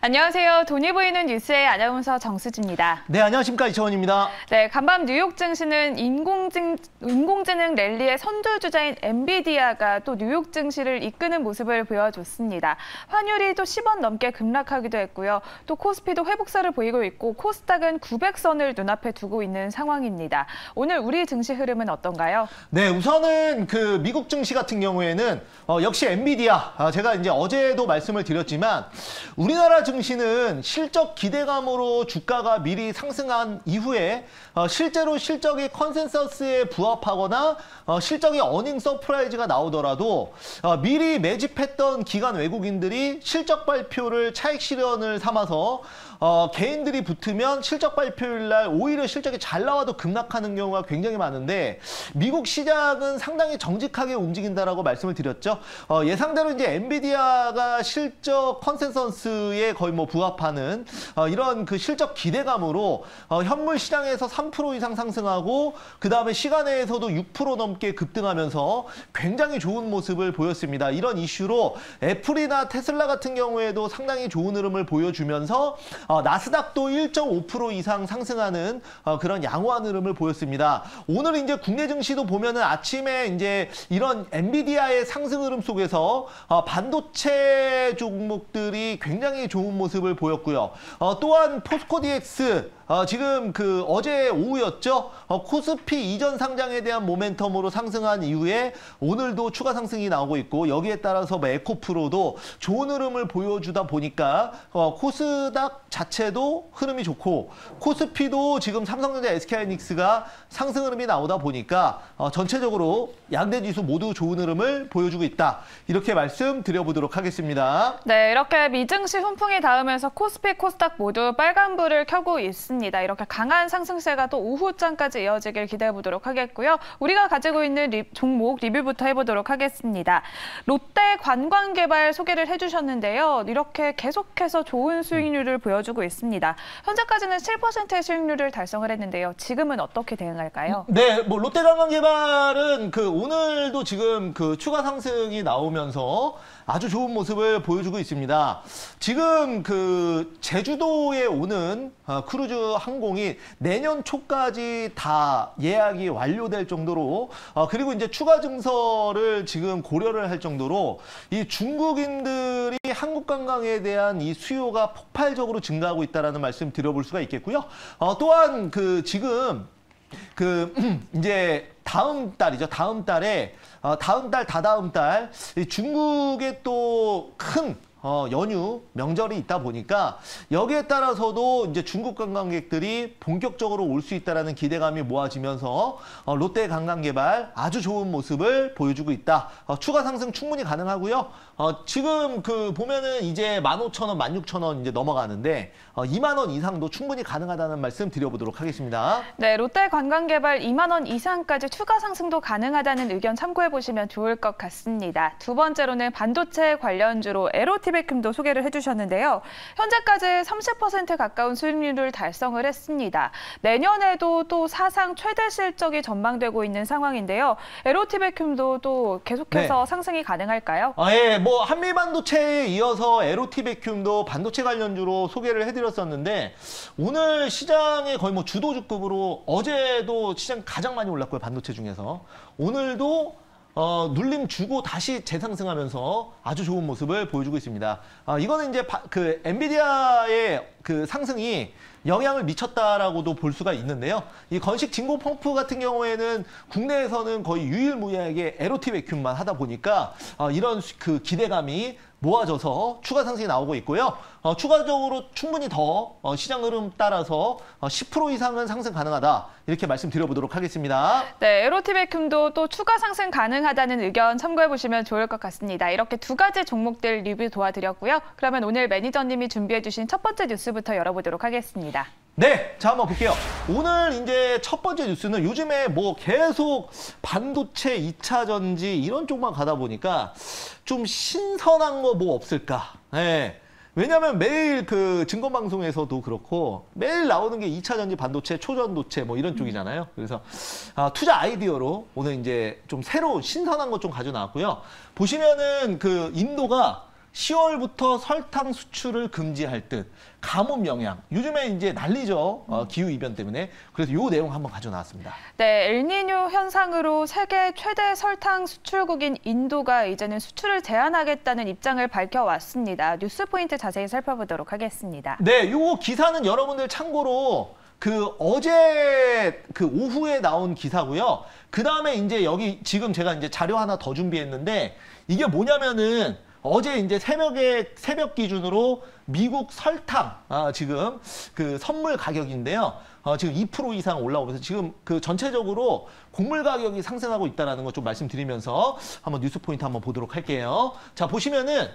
안녕하세요. 돈이 보이는 뉴스의 아나운서 정수지입니다. 네, 안녕하십니까. 이채원입니다. 네, 간밤 뉴욕 증시는 인공지능 랠리의 선두주자인 엔비디아가 또 뉴욕 증시를 이끄는 모습을 보여줬습니다. 환율이 또 10원 넘게 급락하기도 했고요. 또 코스피도 회복세를 보이고 있고 코스닥은 900선을 눈앞에 두고 있는 상황입니다. 오늘 우리 증시 흐름은 어떤가요? 네, 우선은 그 미국 증시 같은 경우에는 역시 엔비디아, 제가 이제 어제도 말씀을 드렸지만 우리나라 증시는 실적 기대감으로 주가가 미리 상승한 이후에 실제로 실적이 컨센서스에 부합하거나 실적이 어닝 서프라이즈가 나오더라도 미리 매집했던 기관 외국인들이 실적 발표를 차익 실현을 삼아서 개인들이 붙으면 실적 발표일 날 오히려 실적이 잘 나와도 급락하는 경우가 굉장히 많은데 미국 시장은 상당히 정직하게 움직인다라고 말씀을 드렸죠. 예상대로 이제 엔비디아가 실적 컨센서스에 거의 뭐 부합하는 이런 그 실적 기대감으로 현물 시장에서 3% 이상 상승하고 그 다음에 시간외에서도 6% 넘게 급등하면서 굉장히 좋은 모습을 보였습니다. 이런 이슈로 애플이나 테슬라 같은 경우에도 상당히 좋은 흐름을 보여주면서 나스닥도 1.5% 이상 상승하는 그런 양호한 흐름을 보였습니다. 오늘 이제 국내 증시도 보면은 아침에 이제 이런 엔비디아의 상승 흐름 속에서 반도체 종목들이 굉장히 좋은 모습을 보였고요. 또한 포스코 DX 지금 그 어제 오후였죠. 코스피 이전 상장에 대한 모멘텀으로 상승한 이후에 오늘도 추가 상승이 나오고 있고 여기에 따라서 뭐 에코프로도 좋은 흐름을 보여주다 보니까 코스닥 자체도 흐름이 좋고 코스피도 지금 삼성전자, SK하이닉스가 상승 흐름이 나오다 보니까 전체적으로 양대 지수 모두 좋은 흐름을 보여주고 있다. 이렇게 말씀드려보도록 하겠습니다. 네, 이렇게 미증시 훈풍이 닿으면서 코스피, 코스닥 모두 빨간불을 켜고 있습니다. 이렇게 강한 상승세가 또 오후장까지 이어지길 기대해보도록 하겠고요. 우리가 가지고 있는 종목 리뷰부터 해보도록 하겠습니다. 롯데 관광개발 소개를 해주셨는데요. 이렇게 계속해서 좋은 수익률을 보여주고 있습니다. 현재까지는 7%의 수익률을 달성을 했는데요. 지금은 어떻게 대응할까요? 네, 뭐 롯데 관광개발은 그 오늘도 지금 그 추가 상승이 나오면서 아주 좋은 모습을 보여주고 있습니다. 지금 그 제주도에 오는 크루즈 항공이 내년 초까지 다 예약이 완료될 정도로 그리고 이제 추가 증설을 지금 고려를 할 정도로 이 중국인들이 한국 관광에 대한 이 수요가 폭발적으로 증가하고 있다라는 말씀 드려볼 수가 있겠고요. 또한 그 지금 그 이제 다음 달이죠. 다음 달에 다음 달, 다다음 달 중국에 또 큰 연휴, 명절이 있다 보니까 여기에 따라서도 이제 중국 관광객들이 본격적으로 올 수 있다는 기대감이 모아지면서 롯데 관광개발 아주 좋은 모습을 보여주고 있다. 추가 상승 충분히 가능하고요. 지금 그 보면은 이제 15,000원, 16,000원 이제 넘어가는데 2만 원 이상도 충분히 가능하다는 말씀 드려보도록 하겠습니다. 네, 롯데 관광개발 2만 원 이상까지 추가 상승도 가능하다는 의견 참고해 보시면 좋을 것 같습니다. 두 번째로는 반도체 관련주로 에로티베큐도 소개를 해주셨는데요. 현재까지 30% 가까운 수익률을 달성을 했습니다. 내년에도 또 사상 최대 실적이 전망되고 있는 상황인데요. 에로티베큐도 또 계속해서 상승이 가능할까요? 예, 뭐 한미반도체에 이어서 에로티베큐도 반도체 관련주로 소개를 해드렸었는데 오늘 시장의 거의 뭐 주도주급으로 어제도 시장 가장 많이 올랐고요. 반도체 중에서 오늘도 눌림 주고 다시 재상승하면서 아주 좋은 모습을 보여주고 있습니다. 이거는 이제 그 엔비디아의 그 상승이 영향을 미쳤다라고도 볼 수가 있는데요. 이 건식 진공 펌프 같은 경우에는 국내에서는 거의 유일무이하게 에로티베큐만 하다 보니까 이런 그 기대감이 모아져서 추가 상승이 나오고 있고요. 추가적으로 충분히 더 시장 흐름 따라서 10% 이상은 상승 가능하다. 이렇게 말씀드려보도록 하겠습니다. 네, 에로티베큐도 또 추가 상승 가능하다는 의견 참고해보시면 좋을 것 같습니다. 이렇게 두 가지 종목들 리뷰 도와드렸고요. 그러면 오늘 매니저님이 준비해주신 첫 번째 뉴스부터 열어보도록 하겠습니다. 네, 자 한번 볼게요. 오늘 이제 첫 번째 뉴스는 요즘에 뭐 계속 반도체, 2차 전지 이런 쪽만 가다 보니까 좀 신선한 거 뭐 없을까? 네. 왜냐하면 매일 그 증권방송에서도 그렇고 매일 나오는 게 2차 전지, 반도체, 초전도체 뭐 이런 쪽이잖아요. 그래서 투자 아이디어로 오늘 이제 좀 새로운 신선한 것 좀 가져 나왔고요. 보시면은 그 인도가 10월부터 설탕 수출을 금지할 듯. 가뭄 영향. 요즘에 이제 난리죠. 기후 이변 때문에. 그래서 이 내용 한번 가져나왔습니다. 네, 엘니뇨 현상으로 세계 최대 설탕 수출국인 인도가 이제는 수출을 제한하겠다는 입장을 밝혀왔습니다. 뉴스 포인트 자세히 살펴보도록 하겠습니다. 네, 요 기사는 여러분들 참고로 어제 오후에 나온 기사고요. 그 다음에 이제 여기 지금 제가 이제 자료 하나 더 준비했는데 이게 뭐냐면은 어제 이제 새벽 기준으로 미국 설탕 지금 선물 가격인데요. 지금 2% 이상 올라오면서 지금 전체적으로 곡물 가격이 상승하고 있다는 거 좀 말씀드리면서 한번 뉴스 포인트 한번 보도록 할게요. 자, 보시면은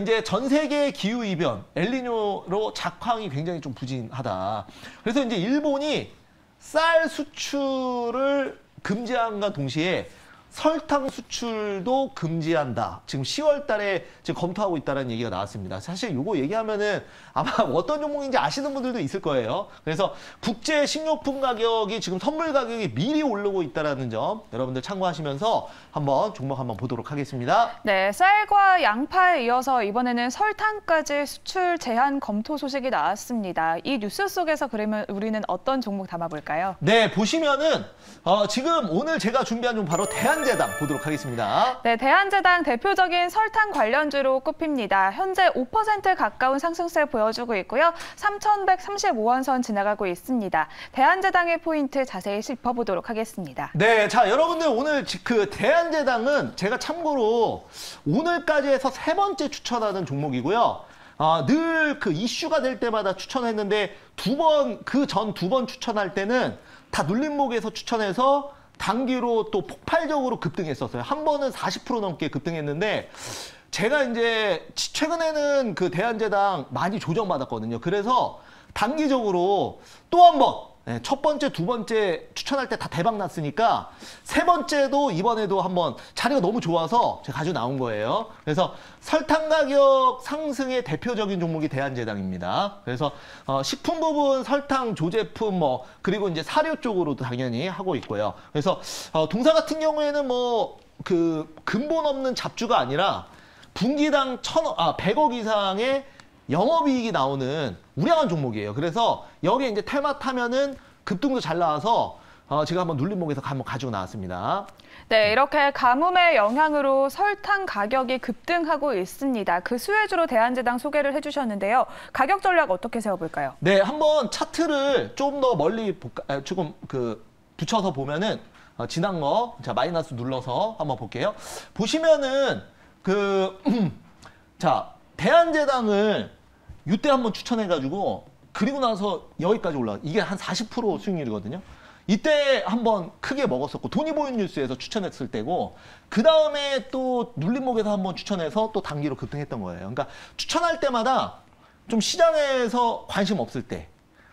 이제 전 세계 기후 이변 엘니뇨로 작황이 굉장히 좀 부진하다. 그래서 이제 일본이 쌀 수출을 금지함과 동시에 설탕 수출도 금지한다. 지금 10월 달에 지금 검토하고 있다는 얘기가 나왔습니다. 사실 이거 얘기하면은 아마 어떤 종목인지 아시는 분들도 있을 거예요. 그래서 국제 식료품 가격이 지금 선물 가격이 미리 오르고 있다는 점 여러분들 참고하시면서 한번 종목 한번 보도록 하겠습니다. 네, 쌀과 양파에 이어서 이번에는 설탕까지 수출 제한 검토 소식이 나왔습니다. 이 뉴스 속에서 그러면 우리는 어떤 종목 담아볼까요? 네, 보시면은 지금 오늘 제가 준비한 종 바로 대한제당 보도록 하겠습니다. 네, 대한제당 대표적인 설탕 관련주로 꼽힙니다. 현재 5% 가까운 상승세 보여주고 있고요. 3,135원 선 지나가고 있습니다. 대한제당의 포인트 자세히 짚어보도록 하겠습니다. 네, 자 여러분들 오늘 대한제당은 제가 참고로 오늘까지 해서 3번째 추천하는 종목이고요. 늘 이슈가 될 때마다 추천했는데 그 전 2번 추천할 때는 다 눌림목에서 추천해서 단기로 또 폭발적으로 급등했었어요. 한 번은 40% 넘게 급등했는데 제가 이제 최근에는 대한제당 많이 조정받았거든요. 그래서 단기적으로 또 한 번 첫 번째, 두 번째 추천할 때 다 대박 났으니까 세 번째도 이번에도 한번 자리가 너무 좋아서 제가 가지고 나온 거예요. 그래서 설탕 가격 상승의 대표적인 종목이 대한제당입니다. 그래서 식품 부분 설탕 조제품 그리고 이제 사료 쪽으로도 당연히 하고 있고요. 그래서 동사 같은 경우에는 근본 없는 잡주가 아니라 분기당 100억 이상의 영업이익이 나오는 우량한 종목이에요. 그래서 여기에 이제 테마타면은 급등도 잘 나와서 제가 한번 눌림목에서 한번 가지고 나왔습니다. 네, 이렇게 가뭄의 영향으로 설탕 가격이 급등하고 있습니다. 그 수혜주로 대한제당 소개를 해주셨는데요. 가격 전략 어떻게 세워볼까요? 네, 한번 차트를 좀 더 멀리 조금 붙여서 보면은 지난 거 자 마이너스 눌러서 한번 볼게요. 보시면은 자 대한제당을 이때 한번 추천해가지고 그리고 나서 여기까지 올라가. 이게 한 40% 수익률이거든요. 이때 한번 크게 먹었었고 돈이보이뉴스에서 추천했을 때고 그 다음에 또 눌림목에서 한번 추천해서 또 단기로 급등했던 거예요. 그러니까 추천할 때마다 좀 시장에서 관심 없을 때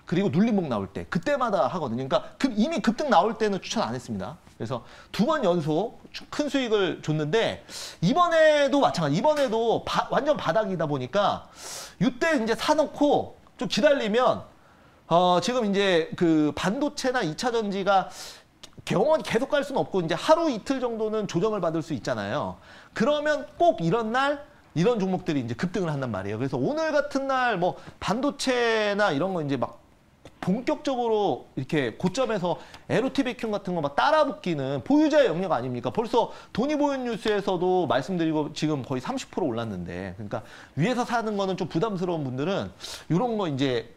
그리고 눌림목 나올 때 그때마다 하거든요. 그러니까 이미 급등 나올 때는 추천 안 했습니다. 그래서 2번 연속 큰 수익을 줬는데 이번에도 마찬가지. 이번에도 완전 바닥이다 보니까 이때 이제 사놓고 좀 기다리면 지금 이제 반도체나 2차 전지가 경원 계속 갈 수는 없고 이제 하루 이틀 정도는 조정을 받을 수 있잖아요. 그러면 꼭 이런 날 이런 종목들이 이제 급등을 한단 말이에요. 그래서 오늘 같은 날 반도체나 이런 거 이제 막 본격적으로 이렇게 고점에서 에로티베큐 같은 거 막 따라붙기는 보유자의 영역 아닙니까? 벌써 돈이보이뉴스에서도 말씀드리고 지금 거의 30% 올랐는데 그러니까 위에서 사는 거는 좀 부담스러운 분들은 이런 거 이제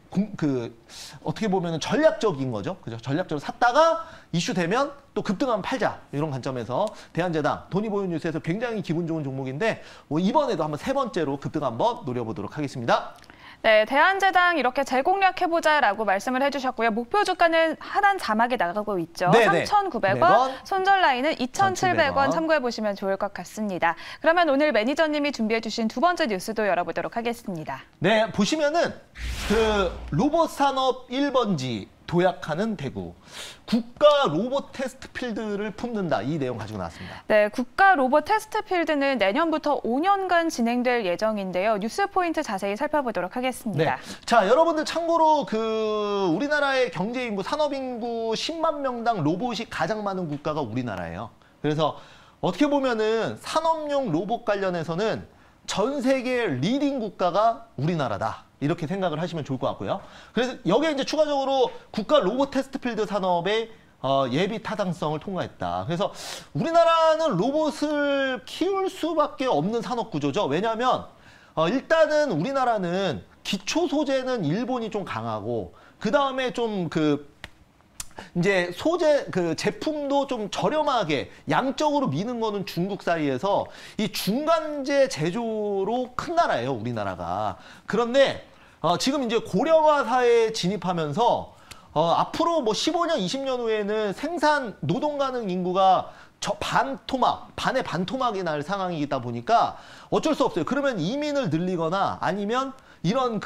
어떻게 보면 전략적인 거죠. 그죠? 전략적으로 샀다가 이슈 되면 또 급등하면 팔자. 이런 관점에서 대한제당 돈이보이뉴스에서 굉장히 기분 좋은 종목인데 이번에도 한번 세 번째로 급등 한번 노려보도록 하겠습니다. 네, 대한제당 이렇게 재공략해보자라고 말씀을 해주셨고요. 목표 주가는 하단 자막에 나가고 있죠. 3,900원, 손절 라인은 2,700원 참고해보시면 좋을 것 같습니다. 그러면 오늘 매니저님이 준비해주신 두 번째 뉴스도 열어보도록 하겠습니다. 네, 보시면은 로봇 산업 1번지 도약하는 대구. 국가 로봇 테스트 필드를 품는다. 이 내용 가지고 나왔습니다. 네, 국가 로봇 테스트 필드는 내년부터 5년간 진행될 예정인데요. 뉴스 포인트 자세히 살펴보도록 하겠습니다. 네. 자, 여러분들 참고로 우리나라의 경제 인구, 산업 인구 10만 명당 로봇이 가장 많은 국가가 우리나라예요. 그래서 어떻게 보면은 산업용 로봇 관련해서는 전 세계 리딩 국가가 우리나라다. 이렇게 생각을 하시면 좋을 것 같고요. 그래서 여기에 이제 추가적으로 국가 로봇 테스트필드 산업의 예비 타당성을 통과했다. 그래서 우리나라는 로봇을 키울 수밖에 없는 산업 구조죠. 왜냐하면 일단은 우리나라는 기초 소재는 일본이 좀 강하고 그 다음에 좀 이제 소재 제품도 좀 저렴하게 양적으로 미는 거는 중국사이에서 이 중간재 제조로 큰 나라예요, 우리나라가. 그런데 지금 이제 고령화 사회에 진입하면서 앞으로 뭐 15년, 20년 후에는 생산 노동 가능 인구가 반의 반토막이 날 상황이다 보니까 어쩔 수 없어요. 그러면 이민을 늘리거나 아니면 이런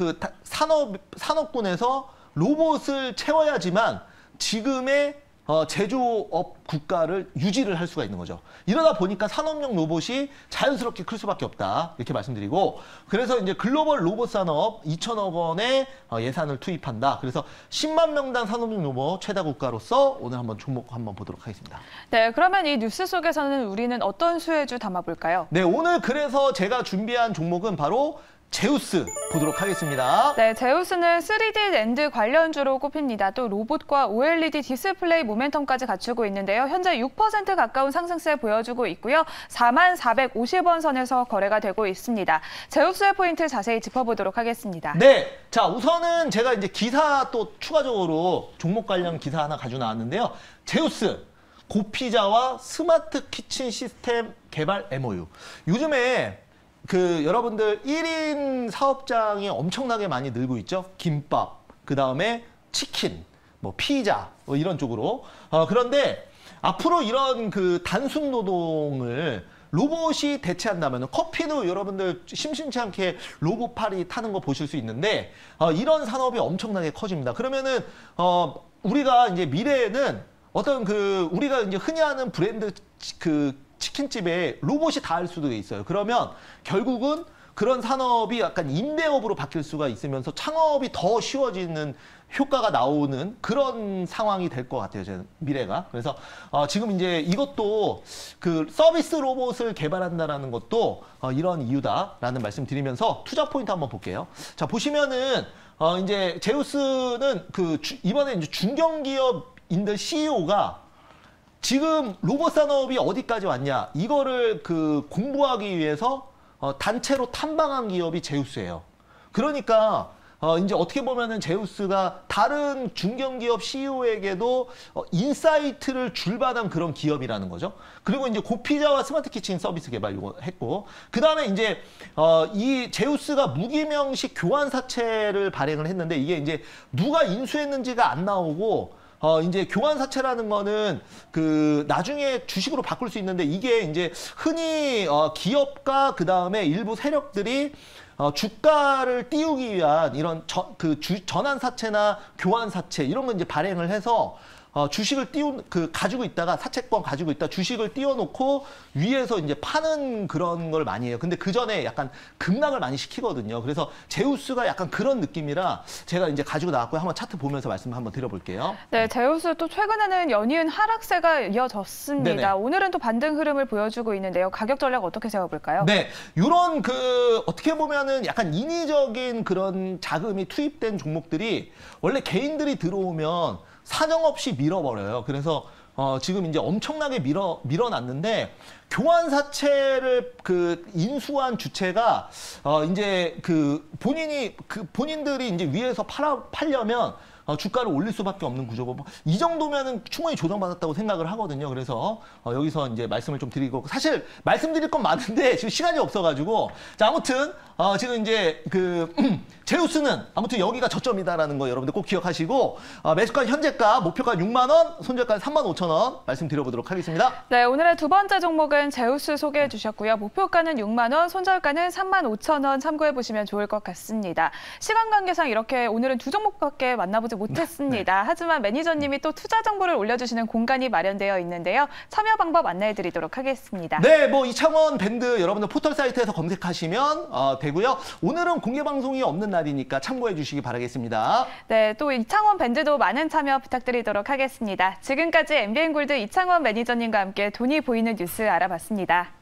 산업군에서 로봇을 채워야지만 지금의 제조업 국가를 유지를 할 수가 있는 거죠. 이러다 보니까 산업용 로봇이 자연스럽게 클 수밖에 없다. 이렇게 말씀드리고, 그래서 이제 글로벌 로봇 산업 2천억 원의 예산을 투입한다. 그래서 10만 명당 산업용 로봇 최다 국가로서 오늘 한번 종목 한번 보도록 하겠습니다. 네, 그러면 이 뉴스 속에서는 우리는 어떤 수혜주 담아볼까요? 네, 오늘 그래서 제가 준비한 종목은 바로 제우스 보도록 하겠습니다. 네, 제우스는 3D 랜드 관련주로 꼽힙니다. 또 로봇과 OLED 디스플레이 모멘텀까지 갖추고 있는데요. 현재 6% 가까운 상승세 보여주고 있고요. 4450원 선에서 거래가 되고 있습니다. 제우스의 포인트 자세히 짚어보도록 하겠습니다. 네, 자 우선은 제가 이제 기사 또 추가적으로 종목 관련 기사 하나 가지고 나왔는데요. 제우스 고피자와 스마트 키친 시스템 개발 MOU. 요즘에 여러분들 1인 사업장이 엄청나게 많이 늘고 있죠. 김밥, 그 다음에 치킨, 뭐 피자, 뭐 이런 쪽으로. 그런데 앞으로 이런 단순 노동을 로봇이 대체한다면 커피도 여러분들 심심치 않게 로봇팔이 타는 거 보실 수 있는데 이런 산업이 엄청나게 커집니다. 그러면은 우리가 이제 미래에는 어떤 우리가 이제 흔히 하는 브랜드 치킨집에 로봇이 다 할 수도 있어요. 그러면 결국은 그런 산업이 약간 임대업으로 바뀔 수가 있으면서 창업이 더 쉬워지는 효과가 나오는 그런 상황이 될 것 같아요, 제 미래가. 그래서 지금 이제 이것도 서비스 로봇을 개발한다라는 것도 이런 이유다라는 말씀 드리면서 투자 포인트 한번 볼게요. 자, 보시면은 이제 제우스는 이번에 이제 중견기업인들 CEO가 지금 로봇 산업이 어디까지 왔냐 이거를 공부하기 위해서 단체로 탐방한 기업이 제우스예요. 그러니까 이제 어떻게 보면은 제우스가 다른 중견기업 CEO에게도 인사이트를 줄 만한 그런 기업이라는 거죠. 그리고 이제 고피자와 스마트 키친 서비스 개발 이거 했고, 그 다음에 이제 이 제우스가 무기명식 교환사채를 발행을 했는데 이게 이제 누가 인수했는지가 안 나오고. 이제 교환사채라는 거는 나중에 주식으로 바꿀 수 있는데 이게 이제 흔히 기업과 그 다음에 일부 세력들이 주가를 띄우기 위한 이런 전환사채나 교환사채 이런 거 이제 발행을 해서 주식을 가지고 있다가 사채권 가지고 있다 주식을 띄워놓고 위에서 이제 파는 그런 걸 많이 해요. 근데 그 전에 약간 급락을 많이 시키거든요. 그래서 제우스가 약간 그런 느낌이라 제가 이제 가지고 나왔고요. 한번 차트 보면서 말씀 한번 드려볼게요. 네, 제우스 또 최근에는 연이은 하락세가 이어졌습니다. 네네. 오늘은 또 반등 흐름을 보여주고 있는데요. 가격 전략 어떻게 세워볼까요? 네, 이런 어떻게 보면은 약간 인위적인 그런 자금이 투입된 종목들이 원래 개인들이 들어오면 사정없이 밀어버려요. 그래서 지금 이제 엄청나게 밀어놨는데 교환사채를 인수한 주체가 이제 본인들이 이제 위에서 팔려면 주가를 올릴 수밖에 없는 구조고 이 정도면은 충분히 조정받았다고 생각을 하거든요. 그래서 여기서 이제 말씀을 좀 드리고 사실 말씀드릴 건 많은데 지금 시간이 없어가지고 자 아무튼 지금 이제 제우스는 아무튼 여기가 저점이다라는 거 여러분들 꼭 기억하시고 매수가 현재가 목표가 6만 원, 손절가 3만 5천 원 말씀드려보도록 하겠습니다. 네, 오늘의 두 번째 종목은 제우스 소개해 주셨고요. 목표가는 6만 원, 손절가는 3만 5천 원 참고해 보시면 좋을 것 같습니다. 시간 관계상 이렇게 오늘은 두 종목밖에 만나보지 못했습니다. 네. 하지만 매니저님이 또 투자 정보를 올려주시는 공간이 마련되어 있는데요. 참여 방법 안내해 드리도록 하겠습니다. 네, 뭐 이창원 밴드 여러분들 포털 사이트에서 검색하시면 되고요. 오늘은 공개 방송이 없는 날이니까 참고해 주시기 바라겠습니다. 네, 또 이창원 밴드도 많은 참여 부탁드리도록 하겠습니다. 지금까지 MBN골드 이창원 매니저님과 함께 돈이 보이는 뉴스 알아봤습니다.